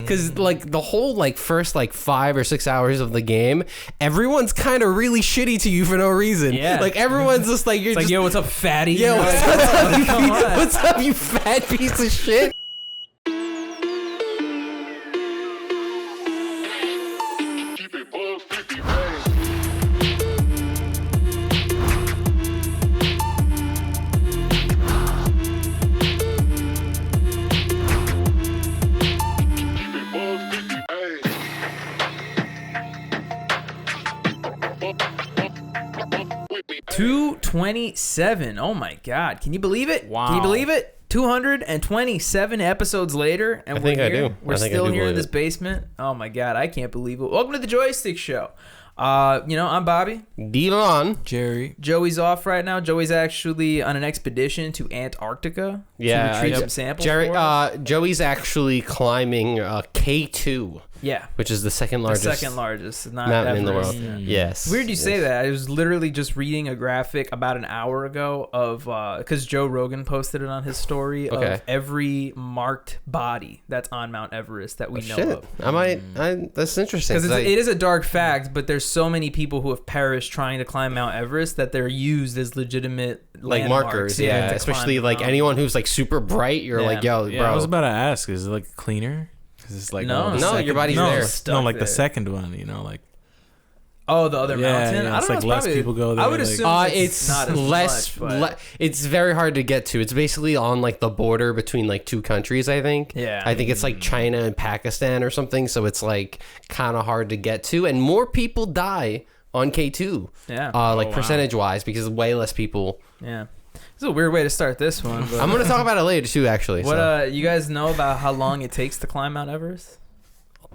because like the whole like first like 5 or 6 hours of the game, everyone's kind of really shitty to you for no reason. Yeah. Like everyone's just like you're It's like, just yo, what's up, fatty? yo, You're what's, like, up, you, come on. what's up, you fat piece of shit? $227. Oh my God. Can you believe it? Wow. Can you believe it? 227 episodes later, and I think we're I here. do. We're I think I still do here in believe this it. basement. Oh my God, I can't believe it. Welcome to the Joystick Show. I'm Bobby. Delon. Jerry. Joey's off right now. Joey's actually on an expedition to Antarctica Yeah, to retrieve I- some samples. Jerry, for us. Joey's actually climbing K2, Yeah, which is the second the largest second largest, not mountain in the Everest. world. Yeah. Yes. Weird you say yes. that. I was literally just reading a graphic about an hour ago of because Joe Rogan posted it on his story Okay. of every marked body that's on Mount Everest that we know Shit. of. That's interesting. Because 'cause it is a dark fact, but there's so many people who have perished trying to climb Mount Everest that they're used as legitimate like landmarks, markers, yeah. to Especially climb like the anyone who's like super bright, you're Yeah. like, yo, Yeah, bro. I was about to ask, is it like cleaner? Because it's like No. the No, second- your body's no, there. No, Stuck like there. the second one, you know, like Oh, the other Yeah, mountain? yeah, I it's don't like know. less people go there, I would like- assume It's not as less. much, but- It's very hard to get to. It's basically on like the border between like two countries. I think. Yeah. I think it's like China and Pakistan or something. So it's like kind of hard to get to, and more people die on K2. Yeah. Like percentage wise, because way less people. Yeah. This is a weird way to start this one. But I'm gonna talk about it later too. Actually, what so. you guys know about how long it takes to climb Mount Everest?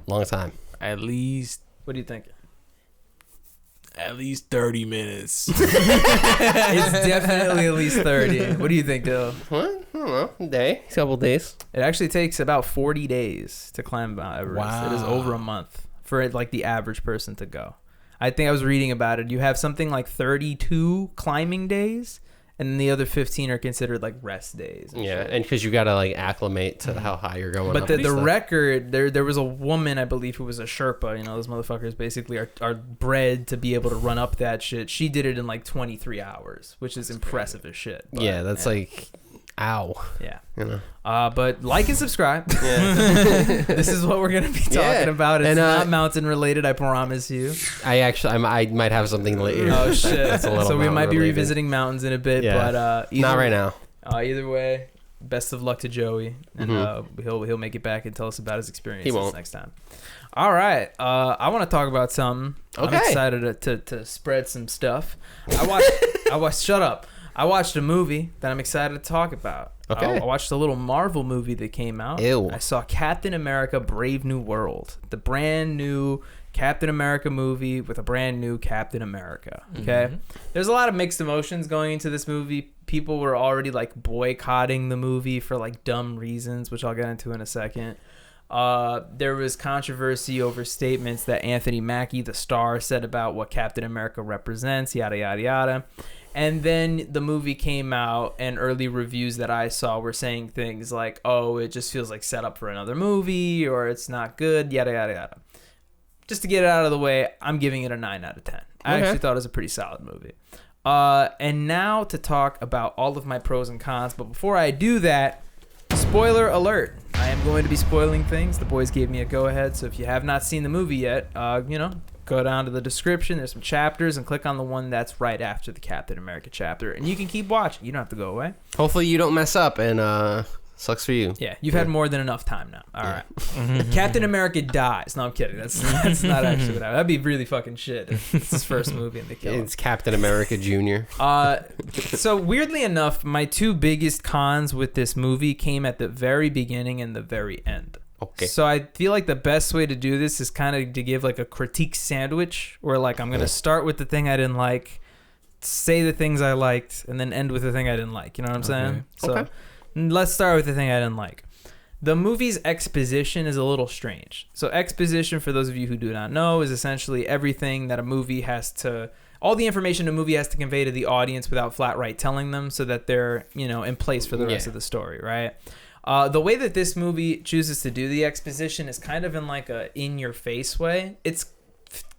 Long time. at least What do you think? 30 minutes. It's definitely at least 30. What do you think, Dill? What? I don't know. A day, couple days. It actually takes about 40 days to climb Mount Everest. It is over a month for like the average person to go. I think I was reading about it. You have something like 32 climbing days, and then the other 15 are considered like rest days. Yeah, and because you gotta like acclimate to how high you're going. But up the and stuff. record, there was a woman, I believe, who was a Sherpa. You know, those motherfuckers basically are bred to be able to run up that shit. She did it in like 23 hours, which is impressive as shit. But, Yeah, that's like, ow. yeah. You know. But like and subscribe. Yeah. This is what we're gonna be talking Yeah. about. It's And, not mountain related, I promise you. I might have something later. Oh shit! That's a little So we might be mountain-related. revisiting mountains in a bit, Yeah. but Not right now. Either way, best of luck to Joey, and he'll make it back and tell us about his experiences He won't. next time. All right, I want to talk about something. Okay. I'm excited to spread some stuff. Shut up. I watched a movie that I'm excited to talk about. Okay. I watched a little Marvel movie that came out. Ew. I saw Captain America: Brave New World, the brand new Captain America movie with a brand new Captain America. Okay. There's a lot of mixed emotions going into this movie. People were already like boycotting the movie for like dumb reasons, which I'll get into in a second. There was controversy over statements that Anthony Mackie, the star, said about what Captain America represents, yada, yada, yada. And then the movie came out, and early reviews that I saw were saying things like, oh, it just feels like set up for another movie, or it's not good, yada, yada, yada. Just to get it out of the way, I'm giving it a 9 out of 10. I actually thought it was a pretty solid movie. And now to talk about all of my pros and cons. But before I do that, spoiler alert. I am going to be spoiling things. The boys gave me a go-ahead, so if you have not seen the movie yet, go down to the description. There's some chapters, and click on the one that's right after the Captain America chapter. And you can keep watching. You don't have to go away. Hopefully you don't mess up, and sucks for you. Yeah, you've had more than enough time now. All right. Captain America dies. No, I'm kidding. That's not actually what happened. That'd be really fucking shit. It's his first movie and they kill him. It's Captain America Jr. So weirdly enough, my two biggest cons with this movie came at the very beginning and the very end. Okay. So I feel like the best way to do this is kind of to give like a critique sandwich, where like I'm gonna start with the thing I didn't like, say the things I liked, and then end with the thing I didn't like. You know what I'm saying? So let's start with the thing I didn't like. The movie's exposition is a little strange. So exposition, for those of you who do not know, is essentially everything that a movie has to, all the information a movie has to convey to the audience without flat right telling them, so that they're, in place for the rest of the story, right? The way that this movie chooses to do the exposition is kind of in like a in-your-face way. It's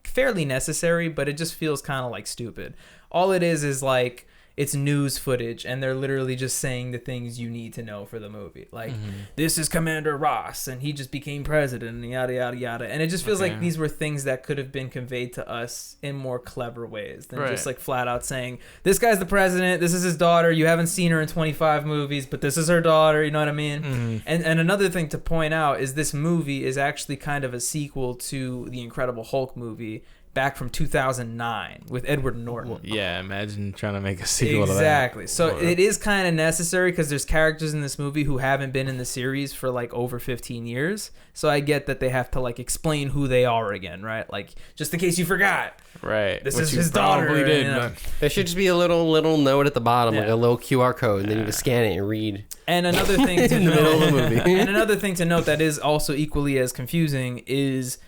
fairly necessary, but it just feels kind of like stupid. All it is like it's news footage, and they're literally just saying the things you need to know for the movie. Like, this is Commander Ross, and he just became president, and yada, yada, yada. And it just feels like these were things that could have been conveyed to us in more clever ways than just like flat out saying, this guy's the president, this is his daughter, you haven't seen her in 25 movies, but this is her daughter, you know what I mean? And another thing to point out is this movie is actually kind of a sequel to the Incredible Hulk movie back from 2009 with Edward Norton. Yeah, imagine trying to make a sequel to that. Exactly. So it is kind of necessary because there's characters in this movie who haven't been in the series for like over 15 years. So I get that they have to like explain who they are again, right? Like, just in case you forgot. Right. This Which is you his daughter. probably did, you know? but There should just be a little note at the bottom, like a little QR code, and then you can scan it and read. And another thing to In the middle of the movie. And another thing to note that is also equally as confusing is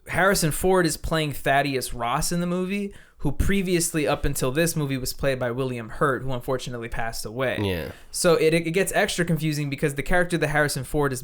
Harrison Ford is playing Thaddeus Ross in the movie, who previously, up until this movie, was played by William Hurt, who unfortunately passed away. Yeah. So it gets extra confusing because the character that Harrison Ford is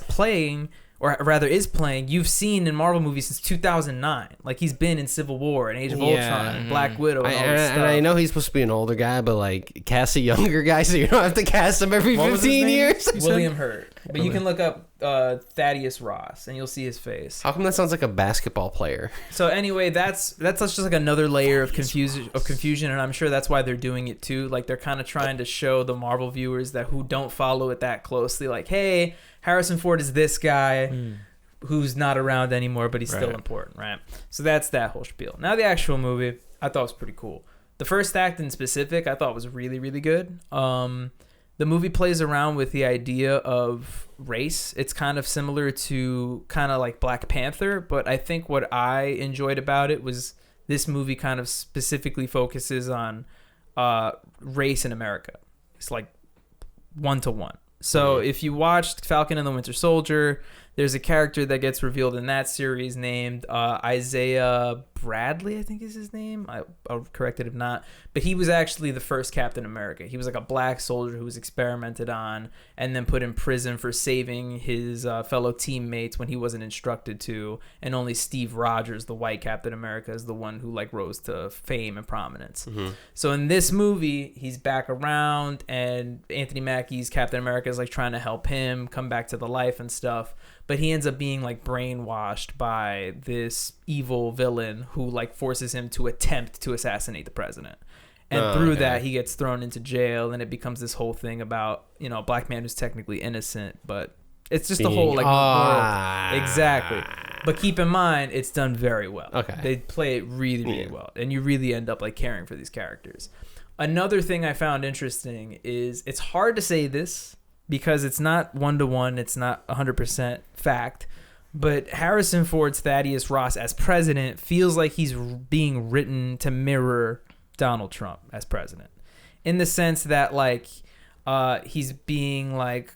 playing, or rather is playing, you've seen in Marvel movies since 2009. Like, he's been in Civil War and Age of Ultron and Black Widow and all this stuff. And I know he's supposed to be an older guy, but like cast a younger guy so you don't have to cast him every 15 years. William Hurt. But you can look up Thaddeus Ross and you'll see his face. How come that sounds like a basketball player? So anyway, that's just like another layer of confusion, and I'm sure that's why they're doing it too. Like, they're kind of trying to show the Marvel viewers that who don't follow it that closely, like, hey, Harrison Ford is this guy who's not around anymore, but he's still important, right? So that's that whole spiel. Now the actual movie, I thought was pretty cool. The first act in specific, I thought was really, really good. The movie plays around with the idea of race. It's kind of similar to kind of like Black Panther, but I think what I enjoyed about it was this movie kind of specifically focuses on race in America. It's like 1-to-1. So if you watched Falcon and the Winter Soldier, there's a character that gets revealed in that series named Isaiah Bradley, I think is his name. I'll correct it if not. But he was actually the first Captain America. He was like a black soldier who was experimented on and then put in prison for saving his fellow teammates when he wasn't instructed to. And only Steve Rogers, the white Captain America, is the one who like rose to fame and prominence. So in this movie, he's back around, and Anthony Mackie's Captain America is like trying to help him come back to the life and stuff. But he ends up being like brainwashed by this evil villain who like forces him to attempt to assassinate the president. And through that, he gets thrown into jail, and it becomes this whole thing about, you know, a black man who's technically innocent, but it's just a whole like world. Exactly. But keep in mind, it's done very well. Okay. They play it really, really well, and you really end up like caring for these characters. Another thing I found interesting is it's hard to say this because it's not 1-to-1, it's not 100% fact, but Harrison Ford's Thaddeus Ross as president feels like he's being written to mirror Donald Trump as president, in the sense that like he's being like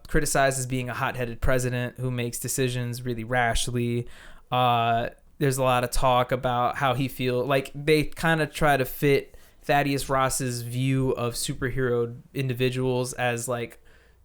criticized as being a hot-headed president who makes decisions really rashly. There's a lot of talk about how he feels like they kind of try to fit Thaddeus Ross's view of superhero individuals as like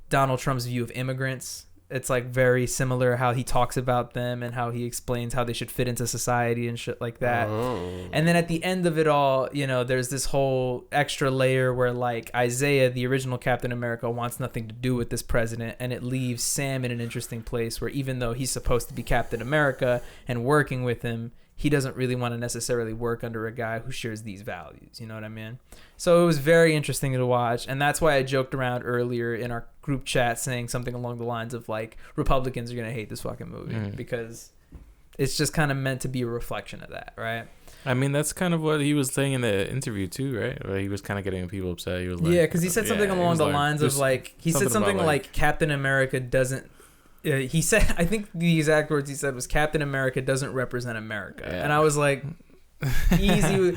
Donald Trump's view of immigrants. It's like very similar how he talks about them and how he explains how they should fit into society and shit like that. And then at the end of it all, you know, there's this whole extra layer where like Isaiah, the original Captain America, wants nothing to do with this president, and it leaves Sam in an interesting place where even though he's supposed to be Captain America and working with him, he doesn't really want to necessarily work under a guy who shares these values. You know what I mean? So it was very interesting to watch. And that's why I joked around earlier in our group chat saying something along the lines of like, Republicans are going to hate this fucking movie because it's just kind of meant to be a reflection of that, right? I mean, that's kind of what he was saying in the interview too, right? Where he was kind of getting people upset. He was like, yeah, because he said something along the lines of like, he said something like Captain America doesn't, he said, I think the exact words he said was Captain America doesn't represent America. Yeah. And I was like, easy.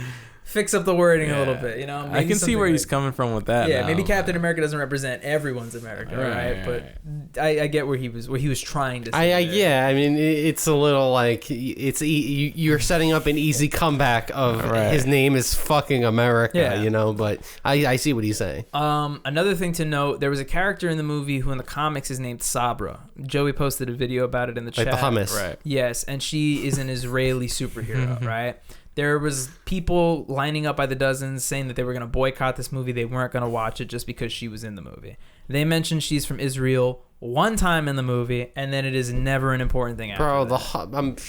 fix up the wording a little bit, you know. I can see where he's coming from with that. Yeah, now. maybe Captain America doesn't represent everyone's America, right? But I get where he was trying to say. Yeah, I mean, it's a little like you're setting up an easy comeback of his name is fucking America, you know. But I see what he's saying. Another thing to note, there was a character in the movie who in the comics is named Sabra. Joey posted a video about it in the chat. Like the hummus, right? Yes, and she is an Israeli superhero, right? There was people lining up by the dozens saying that they were going to boycott this movie. They weren't going to watch it just because she was in the movie. They mentioned she's from Israel one time in the movie, and then it is never an important thing after Bro, that.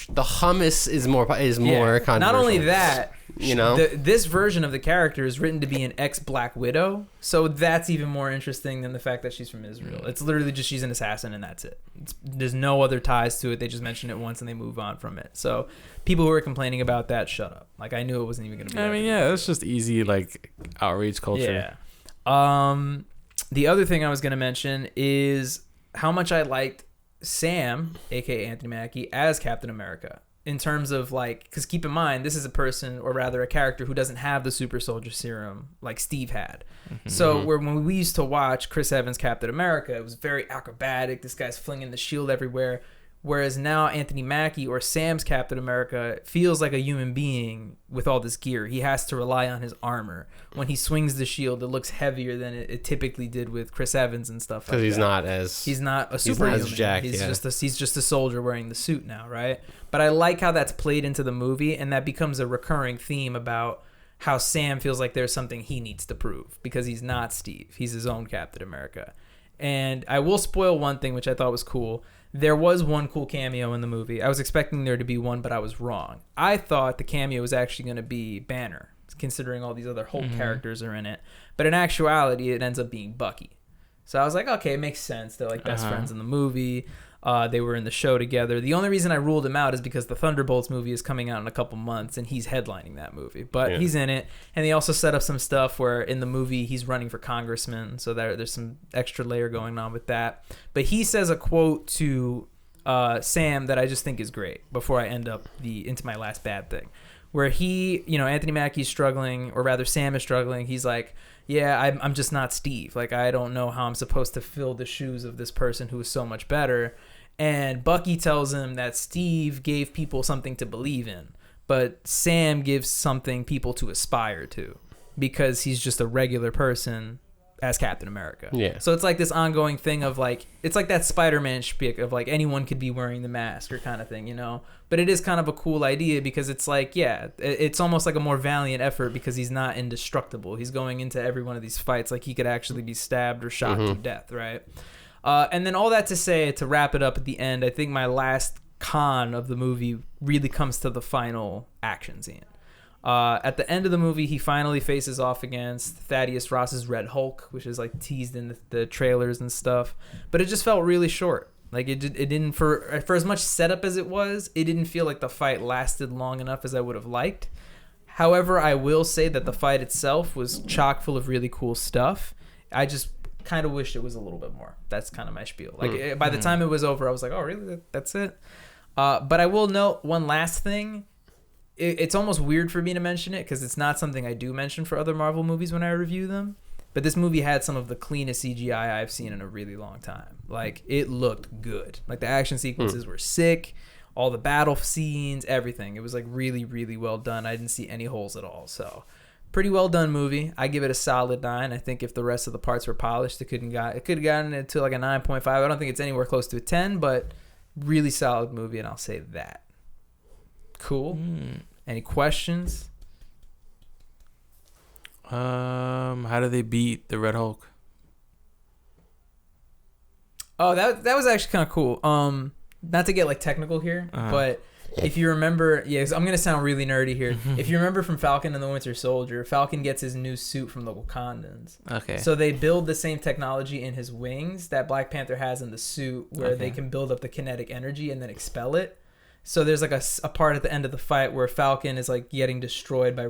the hummus is more controversial. Not only that, you know, this version of the character is written to be an ex-Black Widow, so that's even more interesting than the fact that she's from Israel. It's literally just she's an assassin and that's it. There's no other ties to it. They just mention it once and they move on from it. So people who are complaining about that, shut up. Like, I knew it wasn't even going to be. I mean, yeah, that's just easy like outrage culture. Yeah. The other thing I was going to mention is how much I liked Sam, aka Anthony Mackie, as Captain America. In terms of like, because keep in mind, this is a person, or rather a character, who doesn't have the super soldier serum like Steve had. So when we used to watch Chris Evans' Captain America, it was very acrobatic. This guy's flinging the shield everywhere. Whereas now Anthony Mackie, or Sam's Captain America, feels like a human being with all this gear. He has to rely on his armor. When he swings the shield, it looks heavier than it typically did with Chris Evans and stuff like that. Because he's not a superhuman. He's just a soldier wearing the suit now, right? But I like how that's played into the movie, and that becomes a recurring theme about how Sam feels like there's something he needs to prove because he's not Steve. He's his own Captain America. And I will spoil one thing, which I thought was cool. There was one cool cameo in the movie. I was expecting there to be one, but I was wrong. I thought the cameo was actually going to be Banner, considering all these other Hulk characters are in it. But in actuality, it ends up being Bucky. So I was like, okay, it makes sense. They're like best friends in the movie. They were in the show together. The only reason I ruled him out is because the Thunderbolts movie is coming out in a couple months, and he's headlining that movie. But he's in it, and they also set up some stuff where in the movie he's running for congressman, so there's some extra layer going on with that. But he says a quote to Sam that I just think is great before I end up into my last bad thing, where Anthony Mackie's struggling, or rather Sam is struggling. He's like, yeah, I'm just not Steve. Like, I don't know how I'm supposed to fill the shoes of this person who is so much better. And Bucky tells him that Steve gave people something to believe in, but Sam gives something people to aspire to, because he's just a regular person as Captain America. Yeah. So it's like this ongoing thing of like, it's like that Spider-Man shtick of like anyone could be wearing the mask or kind of thing, you know? But it is kind of a cool idea because it's like, yeah, it's almost like a more valiant effort because he's not indestructible. He's going into every one of these fights like he could actually be stabbed or shot to death, right? And then all that to say, to wrap it up at the end, I think my last con of the movie really comes to the final action scene. At the end of the movie, he finally faces off against Thaddeus Ross's Red Hulk, which is like teased in the trailers and stuff. But it just felt really short. Like it didn't, for as much setup as it was, it didn't feel like the fight lasted long enough as I would have liked. However, I will say that the fight itself was chock full of really cool stuff. I just kind of wished it was a little bit more. That's kind of my spiel. Like by the time it was over, I was like, oh really, that's it? But I will note one last thing. It's almost weird for me to mention it because it's not something I do mention for other Marvel movies when I review them, but this movie had some of the cleanest CGI I've seen in a really long time. Like, it looked good. Like, the action sequences were sick, all the battle scenes, everything. It was like really, really well done. I didn't see any holes at all. So pretty well done movie. I give it a solid 9. I think if the rest of the parts were polished, it could have gotten it to like a 9.5. I don't think it's anywhere close to a 10, but really solid movie, and I'll say that. Cool. Any questions? How do they beat the Red Hulk? Oh, that was actually kind of cool. Not to get like technical here, but if you remember, I'm gonna sound really nerdy here. If you remember from Falcon and the Winter Soldier, Falcon gets his new suit from the Wakandans. Okay. So they build the same technology in his wings that Black Panther has in the suit, where they can build up the kinetic energy and then expel it. So there's like a part at the end of the fight where Falcon is like getting destroyed by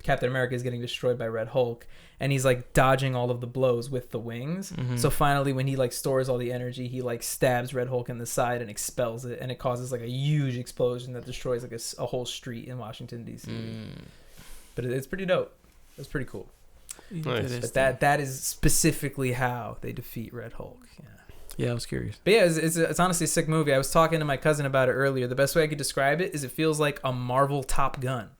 Captain America is getting destroyed by Red Hulk, and he's like dodging all of the blows with the wings. So finally, when he like stores all the energy, he like stabs Red Hulk in the side and expels it, and it causes like a huge explosion that destroys like a whole street in Washington D.C. But it's pretty dope. It's pretty cool. Nice. But that is specifically how they defeat Red Hulk. Yeah, I was curious. But yeah, it's honestly a sick movie. I was talking to my cousin about it earlier. The best way I could describe it is it feels like a Marvel Top Gun.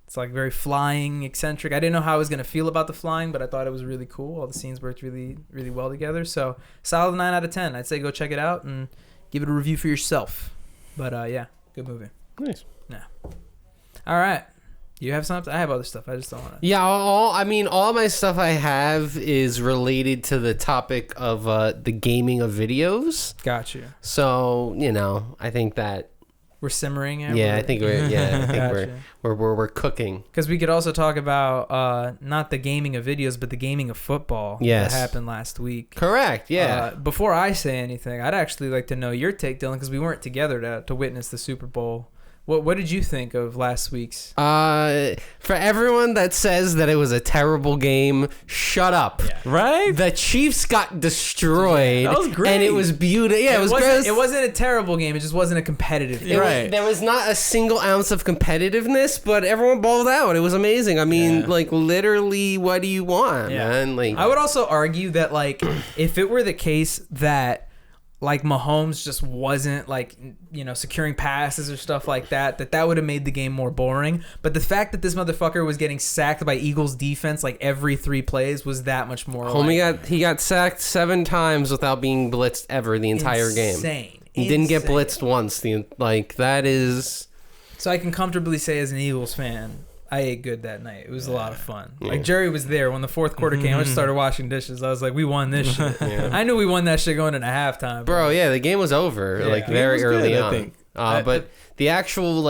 It's like very flying, eccentric. I didn't know how I was going to feel about the flying, but I thought it was really cool. All the scenes worked really, really well together. So solid 9 out of 10. I'd say go check it out and give it a review for yourself. But yeah, good movie. Nice. Yeah. All right. You have something? I have other stuff. I just don't want to. Yeah, all my stuff I have is related to the topic of the gaming of videos. Got you. So, I think that we're simmering. I think we're cooking. Because we could also talk about not the gaming of videos, but the gaming of football. Yes. That happened last week. Correct. Yeah. Before I say anything, I'd actually like to know your take, Dylan, because we weren't together to witness the Super Bowl. What did you think of last week's? For everyone that says that it was a terrible game, shut up. Yeah. Right? The Chiefs got destroyed. That was great. And it was beautiful. Yeah, it was great. It wasn't a terrible game. It just wasn't a competitive game. Right. There was not a single ounce of competitiveness, but everyone balled out. It was amazing. I mean, literally, what do you want, man? Like, I would also argue that, if it were the case that Mahomes just wasn't securing passes or stuff like that would have made the game more boring. But the fact that this motherfucker was getting sacked by Eagles defense every 3 plays was that much more. He got sacked 7 times without being blitzed ever the entire game. Insane. He didn't get blitzed once. That is. So I can comfortably say, as an Eagles fan, I ate good that night. It was a lot of fun. Jerry was there when the fourth quarter came. I just started washing dishes. I was like, we won this shit. I knew we won that shit going into halftime. Bro, yeah, the game was over very early on. I think. But the actual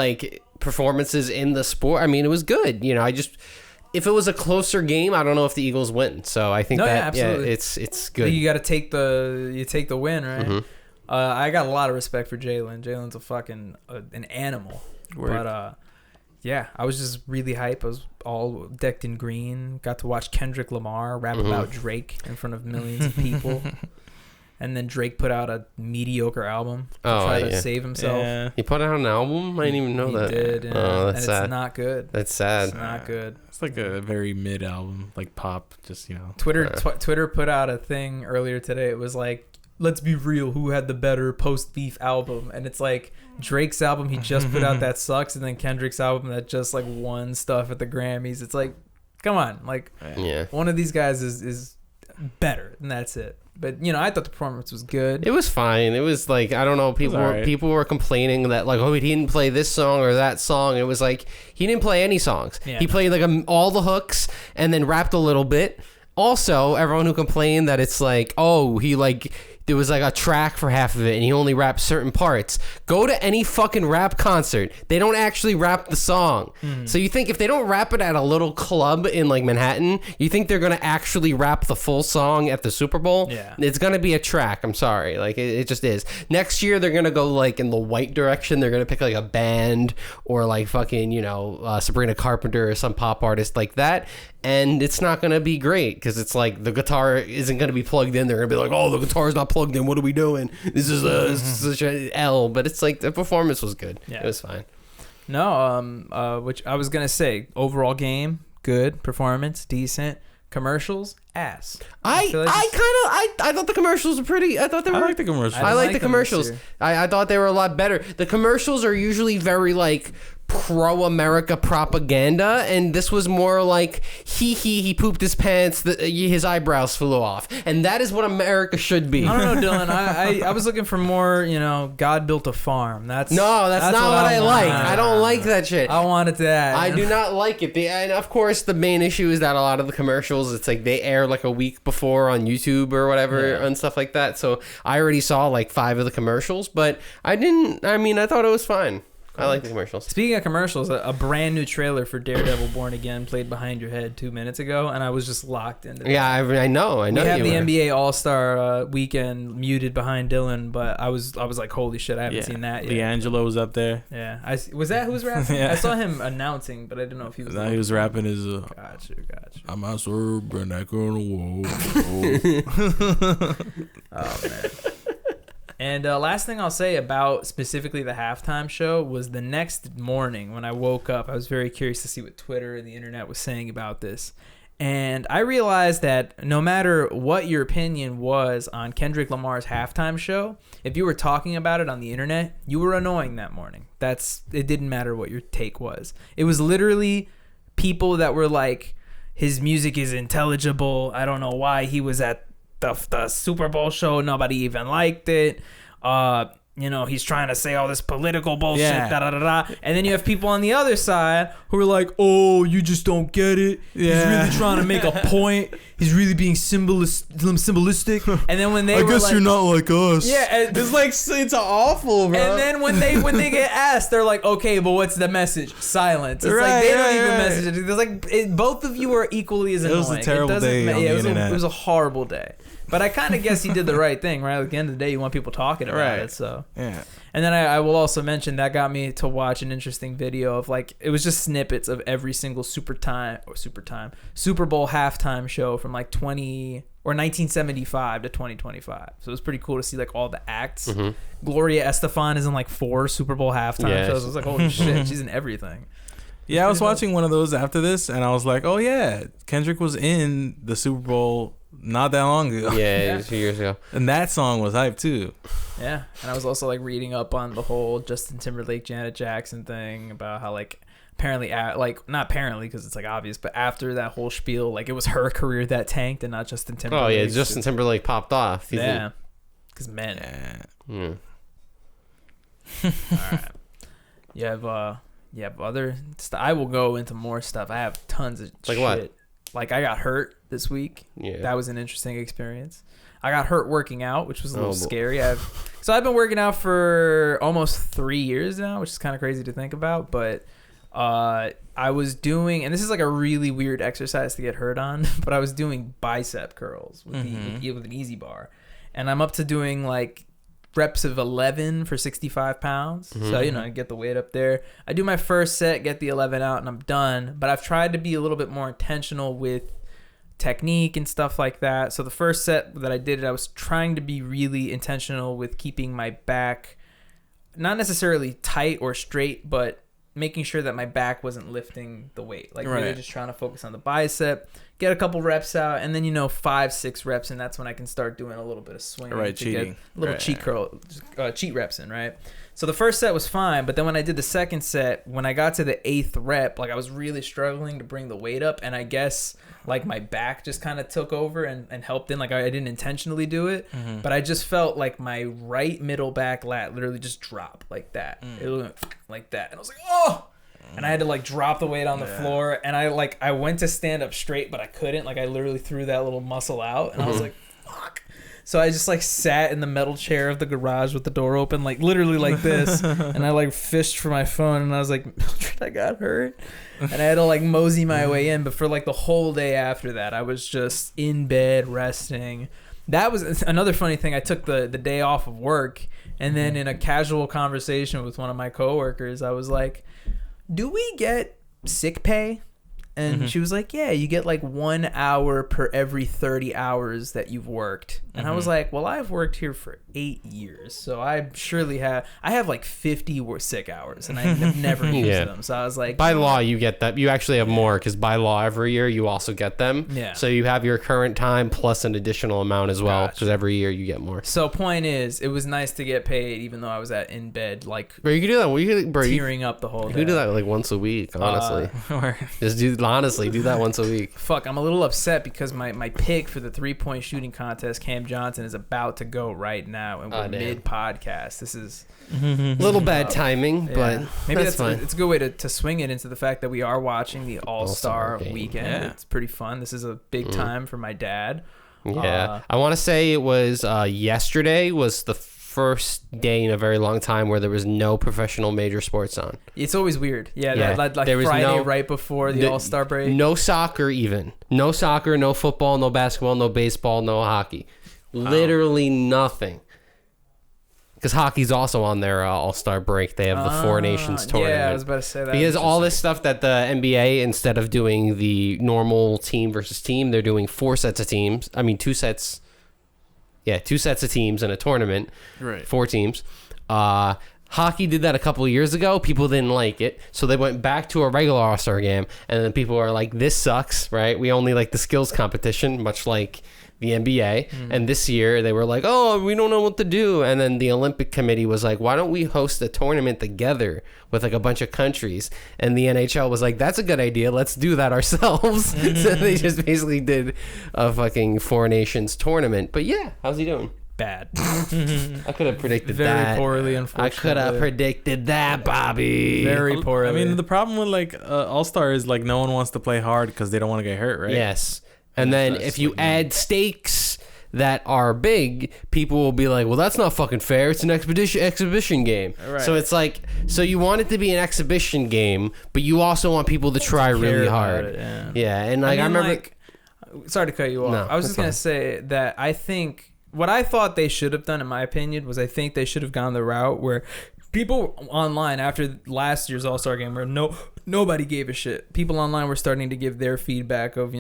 performances in the sport, I mean, it was good. If it was a closer game, I don't know if the Eagles win. So I think absolutely. It's good. You got to take the win, right? Mm-hmm. I got a lot of respect for Jalen. Jalen's a fucking an animal. Word. But yeah, I was just really hype. I was all decked in green. Got to watch Kendrick Lamar rap about Drake in front of millions of people. And then Drake put out a mediocre album to try to save himself. Yeah. He put out an album? I didn't even know that. He did. Yeah. Oh, that's and sad. It's not good. That's sad. It's not good. It's like a very mid album, like pop, just, Twitter put out a thing earlier today. It was like, let's be real, who had the better post-beef album? And it's like Drake's album he just put out that sucks, and then Kendrick's album that just won stuff at the Grammys. It's like, come on, one of these guys is better, and that's it. But I thought the performance was good. It was fine. It was I don't know, people were complaining that he didn't play this song or that song. It was he didn't play any songs. Yeah. He played all the hooks and then rapped a little bit. Also, everyone who complained that it's there was a track for half of it and he only rapped certain parts. Go to any fucking rap concert. They don't actually rap the song. So you think if they don't rap it at a little club in Manhattan, you think they're going to actually rap the full song at the Super Bowl? Yeah. It's going to be a track. I'm sorry. It just is. Next year, they're going to go in the white direction. They're going to pick a band or Sabrina Carpenter or some pop artist like that. And it's not going to be great because it's the guitar isn't going to be plugged in. They're going to be oh, the guitar's not plugged in. What are we doing? This is such an L. But it's the performance was good. Yeah. It was fine. No, which I was going to say, overall game, good. Performance, decent. Commercials, ass. I thought the commercials were pretty. I like the commercials. I like the commercials. I thought they were a lot better. The commercials are usually very pro-America propaganda, and this was more he pooped his pants, his eyebrows flew off, and that is what America should be. I don't know, Dylan. I was looking for more, God built a farm. That's not what I like. I don't like that shit. I wanted that. I do not like it. And of course, the main issue is that a lot of the commercials, it's they air a week before on YouTube or whatever and stuff like that. So I already saw 5 of the commercials, but I thought it was fine. I like the commercials. Speaking of commercials, a brand new trailer for Daredevil Born Again played behind your head 2 minutes ago, and I was just locked into that. Yeah, I know. We have the NBA All-Star weekend muted behind Dylan, but I was holy shit, I haven't seen that yet. D'Angelo was up there. Yeah. Was that who was rapping? I saw him announcing, but I didn't know if he was... No, he was rapping his... Gotcha. I'm a serve, bring that girl on the wall. Oh, man. And last thing I'll say about specifically the halftime show was the next morning when I woke up, I was very curious to see what Twitter and the internet was saying about this. And I realized that no matter what your opinion was on Kendrick Lamar's halftime show, if you were talking about it on the internet, you were annoying that morning. It didn't matter what your take was. It was literally people that were like, his music is intelligible. I don't know why he was at the Super Bowl show. Nobody even liked it. He's trying to say all this political bullshit, And then you have people on the other side who are like, oh, you just don't get it. Yeah. He's really trying to make a point. He's really being symbolistic. And then when they I guess you're not like us. Yeah. It's like, it's awful, bro. And then when they get asked, they're like, okay, but what's the message? Silence. It's like, they don't even message it. It's like, both of you are equally as annoying. It was a terrible day on the internet. It was a horrible day. But I kind of guess he did the right thing, right? At the end of the day, you want people talking about it, so. Yeah. And then I will also mention that got me to watch an interesting video of like, it was just snippets of every single Super Bowl halftime show from like 1975 to 2025. So it was pretty cool to see like all the acts. Mm-hmm. Gloria Estefan is in like 4 Super Bowl halftime shows. I was like, holy shit, she's in everything. Yeah, I was watching one of those after this, and I was like, oh yeah, Kendrick was in the Super Bowl not that long ago. Yeah, 2 years ago. And that song was hype too. Yeah, and I was also like reading up on the whole Justin Timberlake, Janet Jackson thing about how like apparently, like not apparently because it's like obvious, but after that whole spiel, like it was her career that tanked and not Justin Timberlake. Oh yeah, Justin Timberlake popped off. Yeah, because men. Yeah. All right. You have other stuff. I will go into more stuff. I have tons of like shit. What? Like I got hurt this week. Yeah. That was an interesting experience. I got hurt working out, which was a little scary. So I've been working out for almost 3 years now, which is kind of crazy to think about. But I was doing, and this is like a really weird exercise to get hurt on, but I was doing bicep curls with an easy bar. And I'm up to doing like reps of 11 for 65 pounds. Mm-hmm. So, I get the weight up there. I do my first set, get the 11 out, and I'm done. But I've tried to be a little bit more intentional with technique and stuff like that. So the first set that I did, I was trying to be really intentional with keeping my back not necessarily tight or straight, but making sure that my back wasn't lifting the weight. Like really just trying to focus on the bicep, get a couple reps out, and then 5-6 reps, and that's when I can start doing a little bit of swinging to cheating. Get a little cheat reps in, right? So the first set was fine, but then when I did the second set, when I got to the 8th rep, like I was really struggling to bring the weight up, and I guess like my back just kind of took over and helped in. Like I didn't intentionally do it, but I just felt like my right middle back lat literally just dropped like that. It went like that, and I was like, oh! And I had to like drop the weight on the floor, and I went to stand up straight, but I couldn't. Like I literally threw that little muscle out, and I was like, fuck. So I just like sat in the metal chair of the garage with the door open, like literally like this, and I like fished for my phone, and I was like, Mildred, I got hurt, and I had to like mosey my way in. But for like the whole day after that, I was just in bed resting. That was another funny thing. I took the day off of work, and then in a casual conversation with one of my coworkers, I was like, do we get sick pay? And she was like, yeah, you get like 1 hour per every 30 hours that you've worked. And I was like, well, I've worked here for 8 years, so I have like 50 sick hours, and I've never used them. So I was like, by law, you get that. You actually have more, because by law, every year you also get them. Yeah. So you have your current time plus an additional amount as well, because every year you get more. So point is, it was nice to get paid, even though I was in bed, like, bro, you can do that. Tearing up the whole day. You can do that like once a week, honestly. Honestly, do that once a week. Fuck, I'm a little upset because my pick for the 3-point shooting contest, Cam Johnson, is about to go right now, and we're mid-podcast. This is a little bad timing, but maybe that's fine. It's a good way to swing it into the fact that we are watching the All-Star weekend. Yeah. It's pretty fun. This is a big time for my dad. Yeah. I want to say it was yesterday was the first day in a very long time where there was no professional major sports on. It's always weird. Yeah. Like there was Friday right before the All-Star break. No soccer even. No soccer, no football, no basketball, no baseball, no hockey. Literally nothing. Because hockey's also on their All-Star break. They have the Four Nations tournament. Yeah, I was about to say that. Because all this stuff that the NBA, instead of doing the normal team versus team, they're doing 4 sets of teams. I mean, 2 sets Yeah, 2 sets of teams in a tournament. Right. 4 teams. Hockey did that a couple of years ago. People didn't like it, so they went back to a regular All-Star game, and then people are like, this sucks, right? We only like the skills competition, much like the NBA. And this year they were like, oh, we don't know what to do. And then the Olympic Committee was like, why don't we host a tournament together with like a bunch of countries? And the NHL was like, that's a good idea, let's do that ourselves. So they just basically did a fucking 4 nations tournament. But yeah, how's he doing? Bad. I could have predicted Very that. poorly, unfortunately. I could have predicted that, Bobby. Very poorly. I mean, the problem with like All-Star is like no one wants to play hard because they don't want to get hurt, right? Yes. And then if you add stakes that are big, people will be like, well, that's not fucking fair. It's an exhibition game. Right. So it's like, so you want it to be an exhibition game, but you also want people to try really hard. Yeah. And like, I remember. Like, sorry to cut you off. No, I was just going to say that I think what I thought they should have done, in my opinion, was I think they should have gone the route where people online after last year's All-Star game where nobody gave a shit. People online were starting to give their feedback of,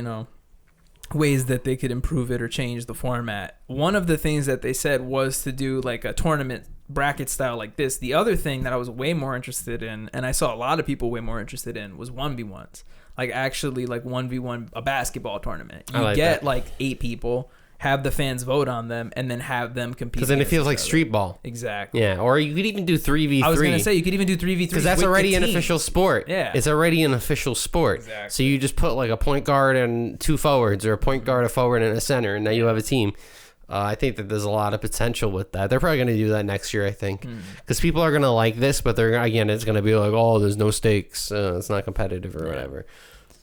ways that they could improve it or change the format. One of the things that they said was to do like a tournament bracket style like this. The other thing that I was way more interested in, and I saw a lot of people way more interested in, was 1v1s. Like actually like 1v1, a basketball tournament. You get like 8 people, have the fans vote on them, and then have them compete. Because then it feels like street ball. Exactly. Yeah, or you could even do 3v3. I was going to say, you could even do 3v3. Because that's already an official sport. Yeah. It's already an official sport. Exactly. So you just put like a point guard and 2 forwards, or a point guard, a forward, and a center, and now you have a team. I think that there's a lot of potential with that. They're probably going to do that next year, I think. Because people are going to like this, but it's going to be like, oh, there's no stakes. It's not competitive or whatever.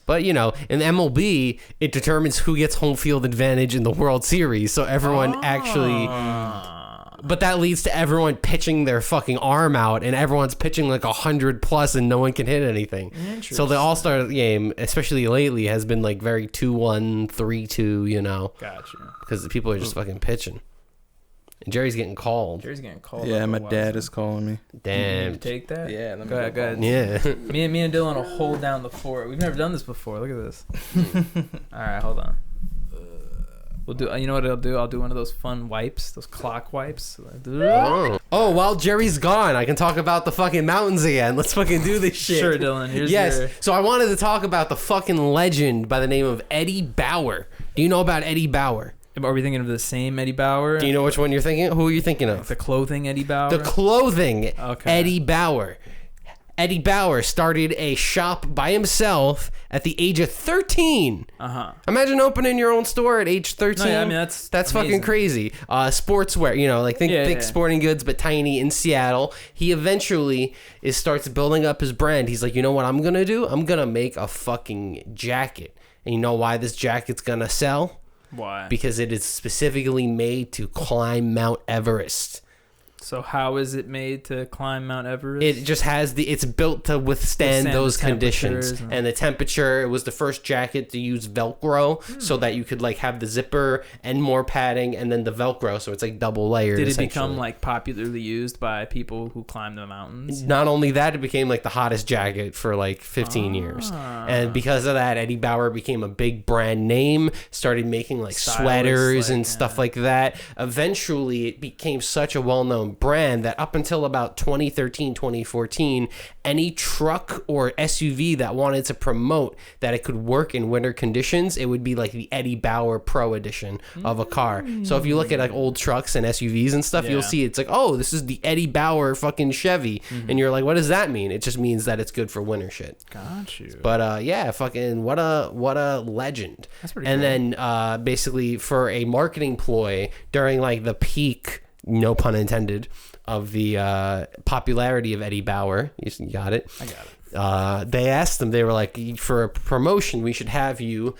But, in MLB, it determines who gets home field advantage in the World Series. So everyone actually... But that leads to everyone pitching their fucking arm out, and everyone's pitching like 100+, and no one can hit anything. So the All-Star game, especially lately, has been like very 2-1, 3-2, Gotcha. Because people are just fucking pitching. And Jerry's getting called. Yeah, my dad is calling me. Damn. You take that? Yeah. Go ahead. Yeah. Me and Dylan will hold down the fort. We've never done this before. Look at this. All right, hold on. We'll do. You know what I'll do? I'll do one of those fun wipes, those clock wipes. Oh, while Jerry's gone, I can talk about the fucking mountains again. Let's fucking do this shit. Sure, Dylan. So I wanted to talk about the fucking legend by the name of Eddie Bauer. Do you know about Eddie Bauer? Are we thinking of the same Eddie Bauer? Do you know which one you're thinking? Who are you thinking of? The clothing Eddie Bauer? The clothing Eddie Bauer. Eddie Bauer started a shop by himself at the age of 13. Imagine opening your own store at age 13. No, yeah, I mean, that's fucking crazy. Sportswear, think sporting goods, but tiny in Seattle. He eventually starts building up his brand. He's like, you know what I'm going to do? I'm going to make a fucking jacket. And you know why this jacket's going to sell? Why? Because it is specifically made to climb Mount Everest. So how is it made to climb Mount Everest? It just has it's built to withstand those conditions and the temperature. It was the first jacket to use Velcro so that you could like have the zipper and more padding and then the Velcro, so it's like double layered. Did it become like popularly used by people who climb the mountains? Not only that, it became like the hottest jacket for like 15 years. And because of that, Eddie Bauer became a big brand name, started making like sweaters and stuff like that. Eventually, it became such a well-known brand that up until about 2013, 2014, any truck or SUV that wanted to promote that it could work in winter conditions, it would be like the Eddie Bauer Pro Edition of a car. So if you look at like old trucks and SUVs and stuff, you'll see it's like, oh, this is the Eddie Bauer fucking Chevy. And you're like, what does that mean? It just means that it's good for winter shit. Got you. But yeah, fucking what a legend. That's pretty cool. And then basically for a marketing ploy during like the peak, no pun intended, of the popularity of Eddie Bauer. You got it? I got it. They asked him, they were like, for a promotion, we should have you,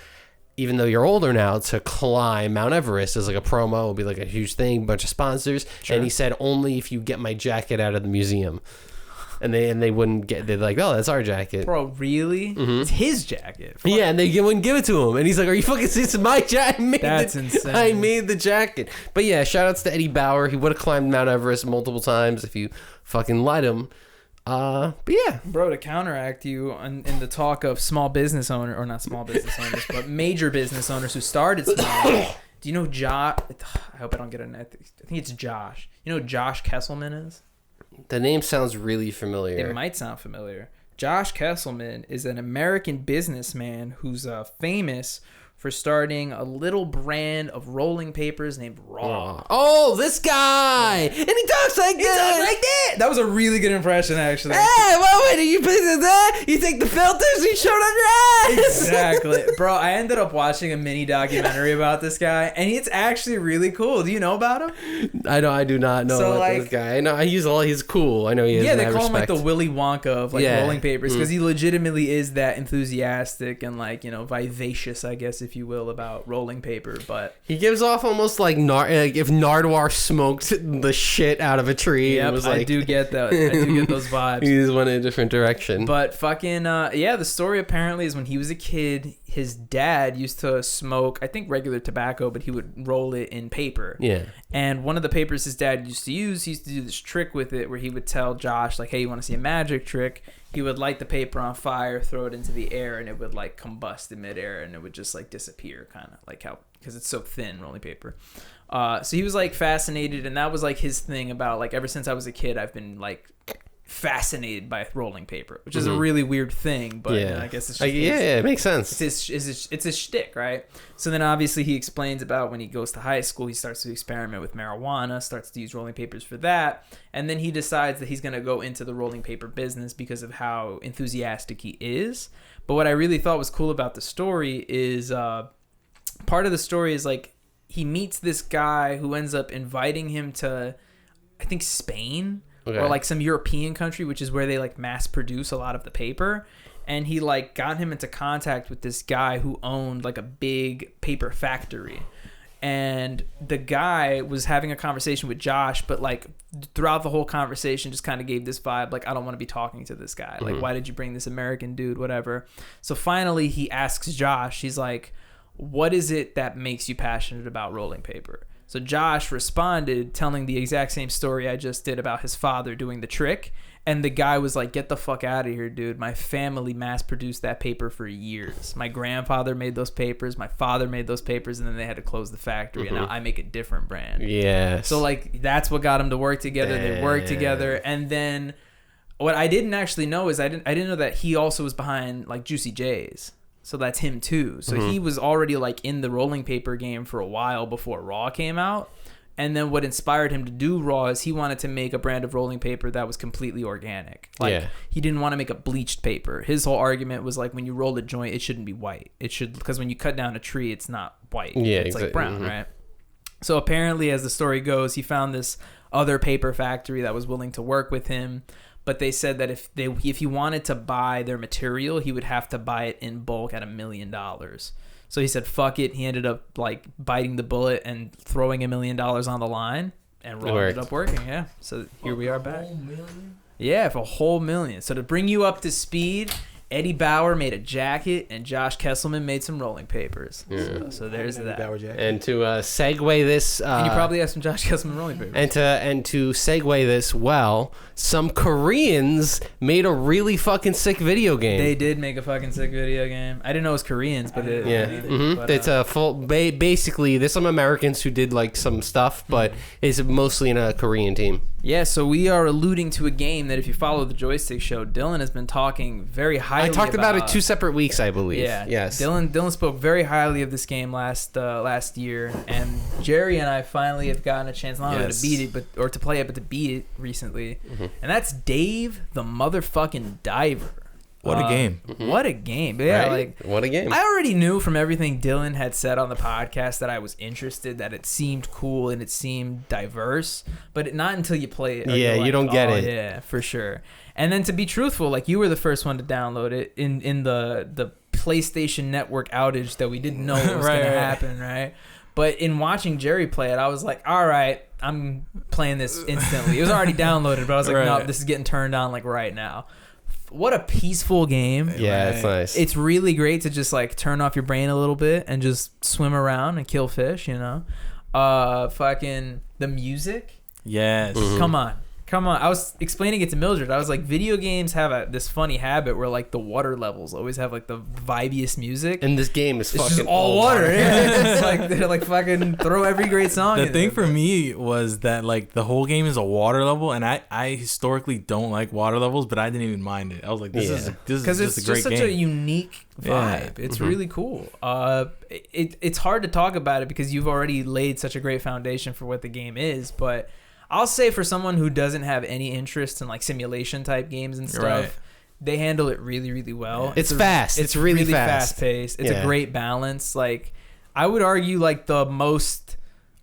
even though you're older now, to climb Mount Everest as like a promo. It'll be like a huge thing, bunch of sponsors. Sure. And he said, only if you get my jacket out of the museum. And they wouldn't get. They're like, oh, that's our jacket, bro. Really? Mm-hmm. It's his jacket. Fuck. Yeah, and they wouldn't give it to him. And he's like, are you fucking? It's my jacket. That's insane. I made the jacket. But yeah, shout outs to Eddie Bauer. He would have climbed Mount Everest multiple times if you fucking let him. But yeah, bro. To counteract you in the talk of small business owner, or not small business owners, but major business owners who started small. Do you know Josh? I hope I don't get it. I think it's Josh. You know who Josh Kesselman is? The name sounds really familiar. It might sound familiar. Josh Kesselman is an American businessman who's famous for starting a little brand of rolling papers named Raw. Oh, this guy! And he talks like that! That was a really good impression, actually. Hey, what do you put in that? You take the filters and you show it on your ass! Exactly. Bro, I ended up watching a mini documentary about this guy, and it's actually really cool. Do you know about him? I do not know about this guy. I know he's cool. I know he is. Yeah, they call him like the Willy Wonka of rolling papers, because he legitimately is that enthusiastic and vivacious, I guess, if you will, about rolling paper. But he gives off almost like if Nardwar smoked the shit out of a tree. Yep, I do get that. I do get those vibes. He just went in a different direction. But fucking the story apparently is when he was a kid, his dad used to smoke, I think, regular tobacco, but he would roll it in paper. Yeah. And one of the papers his dad used to use, he used to do this trick with it where he would tell Josh, like, hey, you want to see a magic trick? He would light the paper on fire, throw it into the air, and it would like combust in midair, and it would just like disappear, kind of like how, because it's so thin, rolling paper. So he was like fascinated, and that was like his thing about like ever since I was a kid, I've been like fascinated by rolling paper, which is a really weird thing, but I guess it's just it makes sense. It's his shtick, right? So then obviously he explains about when he goes to high school, he starts to experiment with marijuana, starts to use rolling papers for that, and then he decides that he's going to go into the rolling paper business because of how enthusiastic he is. But what I really thought was cool about the story is part of the story is like he meets this guy who ends up inviting him to, I think, Spain. Okay. Or like some European country, which is where they like mass produce a lot of the paper. And he like got him into contact with this guy who owned like a big paper factory. And the guy was having a conversation with Josh, but like throughout the whole conversation just kind of gave this vibe like, I don't want to be talking to this guy. Like, why did you bring this American dude, whatever. So finally he asks Josh, he's like, what is it that makes you passionate about rolling paper? So Josh responded telling the exact same story I just did about his father doing the trick. And the guy was like, get the fuck out of here, dude. My family mass produced that paper for years. My grandfather made those papers. My father made those papers. And then they had to close the factory. And now I make a different brand. Yes. So like that's what got them to work together. They worked together. And then what I didn't actually know is I didn't know that he also was behind like Juicy J's. So that's him too. So he was already like in the rolling paper game for a while before Raw came out. And then what inspired him to do Raw is he wanted to make a brand of rolling paper that was completely organic. Like he didn't want to make a bleached paper. His whole argument was like when you roll a joint, it shouldn't be white. It should, because when you cut down a tree, it's not white. Yeah, it's like brown, right? So apparently, as the story goes, he found this other paper factory that was willing to work with him. But they said that if he wanted to buy their material, he would have to buy it in bulk at $1 million. So he said, fuck it. He ended up like biting the bullet and throwing $1 million on the line, and Raw ended up working. Yeah. So here we are back. Yeah, for a whole $1 million. So to bring you up to speed, Eddie Bauer made a jacket, and Josh Kesselman made some rolling papers. Yeah. So there's that. And to segue this, and you probably have some Josh Kesselman rolling papers. And to segue this, some Koreans made a really fucking sick video game. They did make a fucking sick video game. I didn't know it was Koreans, but it's a full. Basically, there's some Americans who did like some stuff, but it's mostly in a Korean team. Yeah, so we are alluding to a game that if you follow the Joystick show, Dylan has been talking very highly about. I talked about it 2 separate weeks, I believe. Yeah. Yes. Dylan spoke very highly of this game last year, and Jerry and I finally have gotten a chance not only to beat it, but to play it, but to beat it recently. And that's Dave the motherfucking Diver. What a game. What a game. But yeah, right? What a game. I already knew from everything Dylan had said on the podcast that I was interested, that it seemed cool and it seemed diverse, but not until you play it. Yeah, you don't get it. Yeah, for sure. And then to be truthful, like you were the first one to download it in the PlayStation Network outage that we didn't know was going to happen, right? But in watching Jerry play it, I was like, all right, I'm playing this instantly. It was already downloaded, but I was like, no, this is getting turned on like right now. What a peaceful game. Yeah, it's nice. It's really great to just like turn off your brain a little bit and just swim around and kill fish, you know? Fucking the music. Yes. Come on. Come on, I was explaining it to Mildred. I was like, video games have this funny habit where like the water levels always have like the vibiest music. And this game is fucking just all water. Yeah. It's like they're like fucking throw every great song. The thing for me was that like the whole game is a water level, and I historically don't like water levels, but I didn't even mind it. I was like, this is just a great game. Because it's just such a unique vibe. It's really cool. It's hard to talk about it because you've already laid such a great foundation for what the game is, but I'll say for someone who doesn't have any interest in like simulation type games and stuff, Right. they handle it really, really well. It's fast. It's really fast paced. It's a great balance. Like I would argue like the most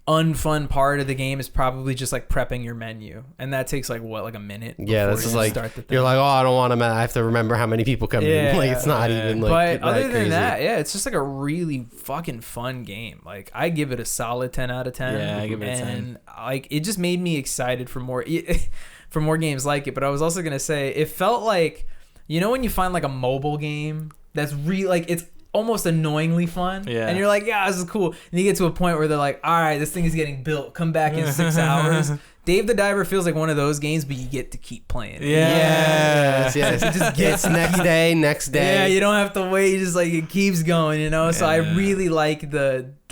unfun part of the game is probably just like prepping your menu, and that takes like what, like a minute. Yeah, that's just like you're like, oh, I don't want to. I have to remember how many people come in. Like it's not even like. But other than that, it's just like a really fucking fun game. Like I give it a solid 10 out of 10. Yeah, I give it a 10. And like it just made me excited for more for more games like it. But I was also gonna say it felt like, you know, when you find like a mobile game that's really like it's almost annoyingly fun, and you're like, yeah, this is cool, and you get to a point where they're like, all right, this thing is getting built, come back in 6 hours. Dave the Diver feels like one of those games, but you get to keep playing. Yes. It just gets next day. Yeah, you don't have to wait. Just like it keeps going, you know. Yeah. So I really like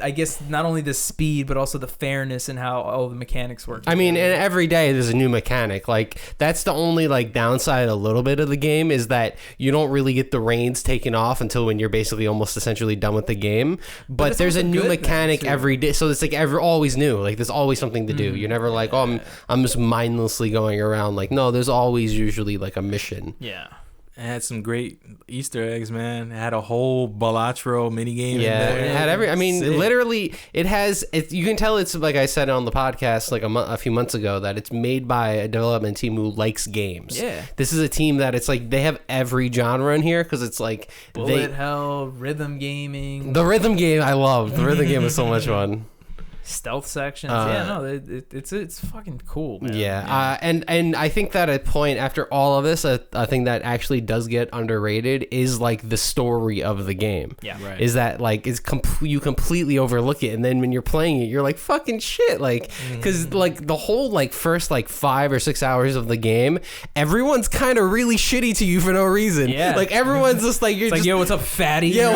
I guess not only the speed, but also the fairness and how all the mechanics work. I mean, and every day there's a new mechanic. Like that's the only like downside a little bit of the game is that you don't really get the reins taken off until when you're basically almost essentially done with the game. But there's a new mechanic every day, so it's like always new. Like there's always something to do. You're never like, oh, I'm just mindlessly going around. Like no, there's always usually like a mission. Yeah. It had some great Easter eggs, man. It had a whole Balatro minigame. Yeah, it had every. I mean, literally, it has. You can tell it's like I said on the podcast like a few months ago that it's made by a development team who likes games. Yeah, this is a team that it's like they have every genre in here because it's like bullet hell, rhythm gaming. The rhythm game I love. The rhythm game was so much fun. Stealth sections, it's fucking cool, man. And I think that at point after all of this, a thing that actually does get underrated is like the story of the game. Yeah, right. Is that like you completely overlook it, and then when you're playing it, you're like fucking shit, like because like the whole like first like 5 or 6 hours of the game, everyone's kind of really shitty to you for no reason. Yeah, like everyone's just like you're like, yo, what's up, fatty? Yeah,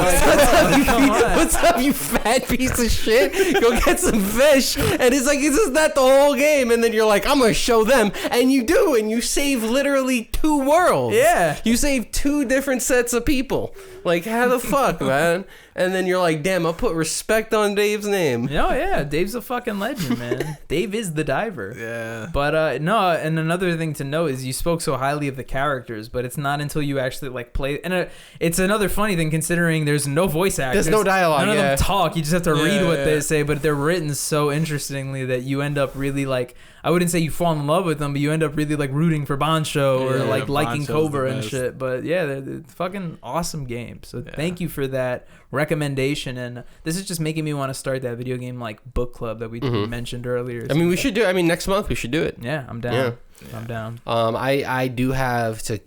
what's up, you fat piece of shit? Go get some fish. And it's like, isn't that the whole game? And then you're like, I'm gonna show them, and you do, and you save literally 2 worlds. Yeah, you save 2 different sets of people. Like how the fuck, man? And then you're like, damn, I'll put respect on Dave's name. Oh yeah, Dave's a fucking legend, man. Dave is the diver. Yeah. But no, and another thing to note is you spoke so highly of the characters, but it's not until you actually like play. And it's another funny thing considering there's no voice actors. There's no dialogue. None of them talk. You just have to read what they say, but they're written so interestingly that you end up really like. I wouldn't say you fall in love with them, but you end up really like rooting for Bancho or like liking Cobra and shit. But yeah, they're fucking awesome games. So thank you for that recommendation. And this is just making me want to start that video game like book club that we mentioned earlier. I mean, we should do. I mean, next month we should do it. Yeah, I'm down. Yeah. I'm down. I do have to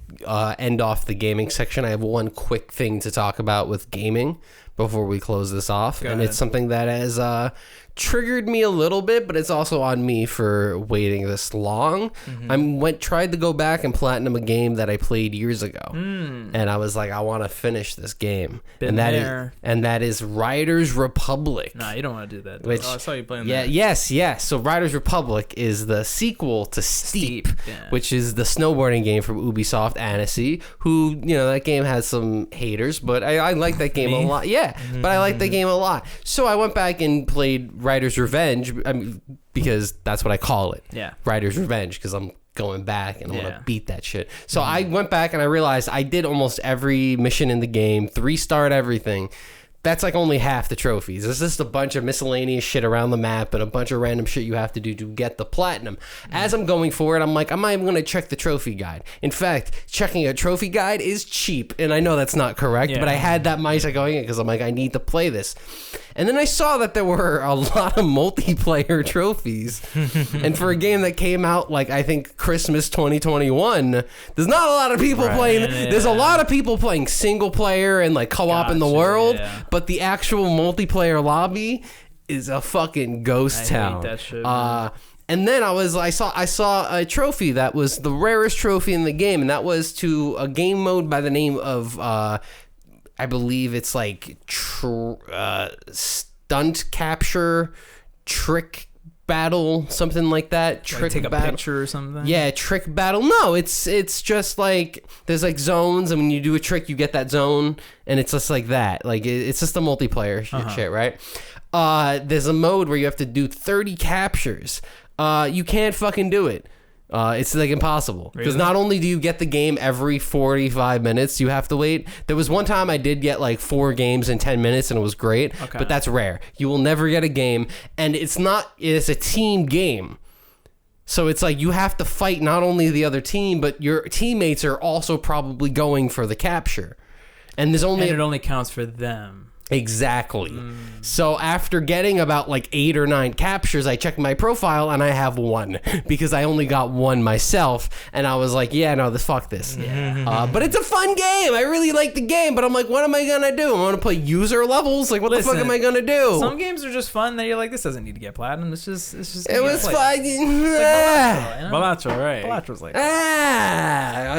end off the gaming section. I have one quick thing to talk about with gaming before we close this off, and it's something that has triggered me a little bit, but it's also on me for waiting this long. Tried to go back and platinum a game that I played years ago, and I was like, I want to finish this game, and that is Riders Republic. Nah, you don't want to do that. Which, I saw you playing that. Yes. So Riders Republic is the sequel to Steep, which is the snowboarding game from Ubisoft Annecy, who, you know, that game has some haters, but I like that game a lot. Yeah, but I like that game a lot. So I went back and played Riders Revenge, because that's what I call it. Yeah, Riders Revenge, because I'm going back and I'm gonna beat that shit. So I went back and I realized I did almost every mission in the game, 3-starred everything. That's like only half the trophies. It's just a bunch of miscellaneous shit around the map and a bunch of random shit you have to do to get the platinum. As I'm going forward, I'm like, I'm not even going to check the trophy guide. In fact, checking a trophy guide is cheap. And I know that's not correct, but I had that mindset going in because I'm like, I need to play this. And then I saw that there were a lot of multiplayer trophies. And for a game that came out, like, I think Christmas 2021, there's not a lot of people playing. There's a lot of people playing single player and like co-op in the world. But the actual multiplayer lobby is a fucking ghost town. I hate that shit, And then I saw a trophy that was the rarest trophy in the game, and that was to a game mode by the name of I believe it's like stunt capture, trick battle, something like that. Trick like take battle. A picture or something. Yeah, trick battle. No, it's just like there's like zones, and when you do a trick, you get that zone, and it's just like that. Like it's just a multiplayer shit, right? There's a mode where you have to do 30 captures. You can't fucking do it. It's like impossible because not only do you get the game every 45 minutes, you have to wait. There was one time I did get like 4 games in 10 minutes and it was great, but that's rare. You will never get a game, and it's a team game. So it's like you have to fight not only the other team, but your teammates are also probably going for the capture. And it only counts for them. Exactly. So after getting about like 8 or 9 captures, I checked my profile and I have 1 because I only got 1 myself, and I was like, yeah, no, fuck this. But it's a fun game. I really like the game, but I'm like, what am I gonna do? I'm gonna play user levels. Like, what the fuck am I gonna do? Some games are just fun that you're like, this doesn't need to get platinum. It's just. It was fun. Balatro, right? Balatro's like.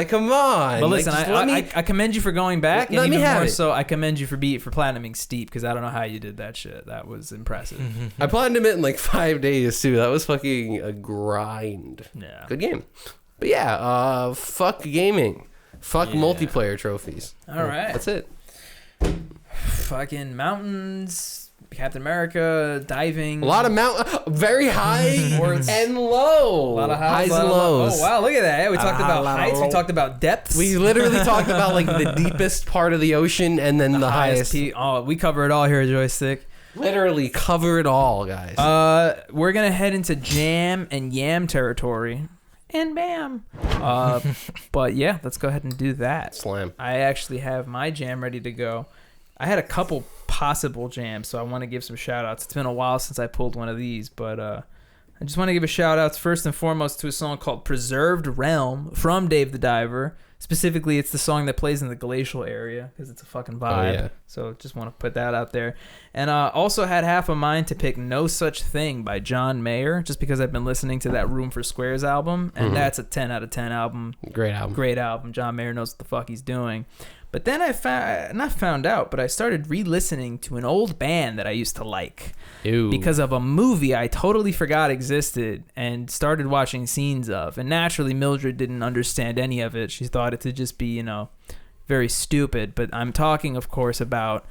Come on. But listen, like, I commend you for going back, and let me even have more it. so, I commend you for platinuming Steep, because I don't know how you did that shit. That was impressive. I platinumed it in like 5 days too. That was fucking a grind. Yeah. Good game. But yeah, fuck gaming. Fuck multiplayer trophies. All right. That's it. Fucking mountains, Captain America, diving. A lot of very high and low. A lot of highs and lows. Oh wow, look at that. We talked about heights. We talked about depths. We literally talked about like the deepest part of the ocean and then the highest. We cover it all here at Joystick. Literally cover it all, guys. We're gonna head into jam and yam territory. And bam. But yeah, let's go ahead and do that. Slam. I actually have my jam ready to go. I had a couple possible jams, so I want to give some shout outs. It's been a while since I pulled one of these, but I just want to give a shout out first and foremost to a song called Preserved Realm from Dave the Diver. Specifically, it's the song that plays in the glacial area because it's a fucking vibe. Oh, yeah. So just want to put that out there. And also had half a mind to pick No Such Thing by John Mayer, just because I've been listening to that Room for Squares album, and that's a 10 out of 10 album. Great album. Great album. John Mayer knows what the fuck he's doing. But then I started re-listening to an old band that I used to like. Ew. Because of a movie I totally forgot existed and started watching scenes of. And naturally, Mildred didn't understand any of it. She thought it to just be, very stupid. But I'm talking, of course, about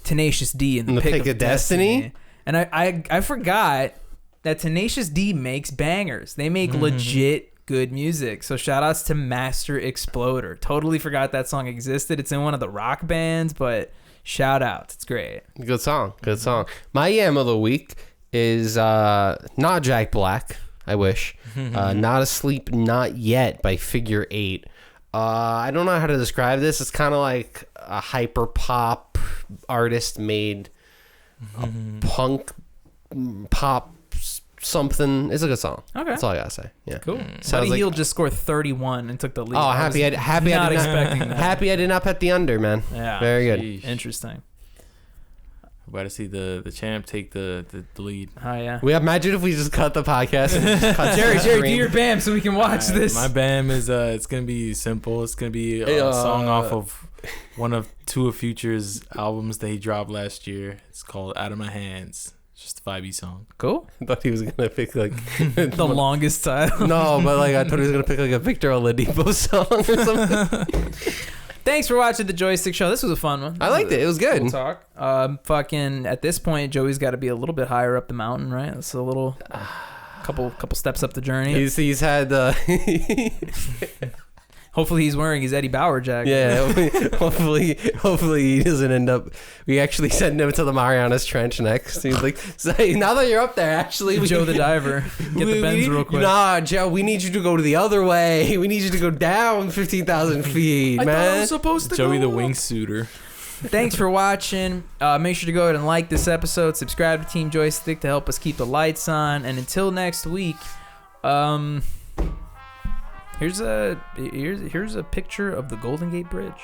Tenacious D and the Pick of Destiny. And I forgot that Tenacious D makes bangers. They make legit good music. So shout outs to Master Exploder. Totally forgot that song existed. It's in one of the rock bands, but shout outs. It's great. Good song. Good song. My yam of the week is not Jack Black. I wish. Not Asleep, Not Yet by Figure 8. I don't know how to describe this. It's kind of like a hyper pop artist made punk pop something. It's a good song. Okay, that's all I gotta say. Yeah, cool. Buddy Hield just scored 31 and took the lead. Oh, happy I did not bet the under, man. Yeah, very good. Interesting. About to see the champ take the lead. Oh yeah. We imagine if we just cut the podcast. And just cut Jerry, do your BAM so we can watch this. My BAM is it's gonna be simple. It's gonna be a song off of one of 2 of Future's albums that he dropped last year. It's called Out of My Hands. Just a vibey song. Cool. I thought he was gonna pick like the longest title. No, but like I thought he was gonna pick like a Victor Oladipo song or something. Thanks for watching the Joystick Show. This was a fun one. I liked it. It was good. Cool talk. Fucking at this point, Joey's got to be a little bit higher up the mountain, right? It's a little couple steps up the journey. He's had. Hopefully he's wearing his Eddie Bauer jacket. Yeah, hopefully he doesn't end up. We actually send him to the Marianas Trench next. He's like, so now that you're up there, actually, Joe the diver, get the bends real quick. Nah, Joe, we need you to go to the other way. We need you to go down 15,000 feet, man. I thought I was supposed to Joey go the wingsuiter. Thanks for watching. Make sure to go ahead and like this episode. Subscribe to Team Joystick to help us keep the lights on. And until next week, here's a picture of the Golden Gate Bridge.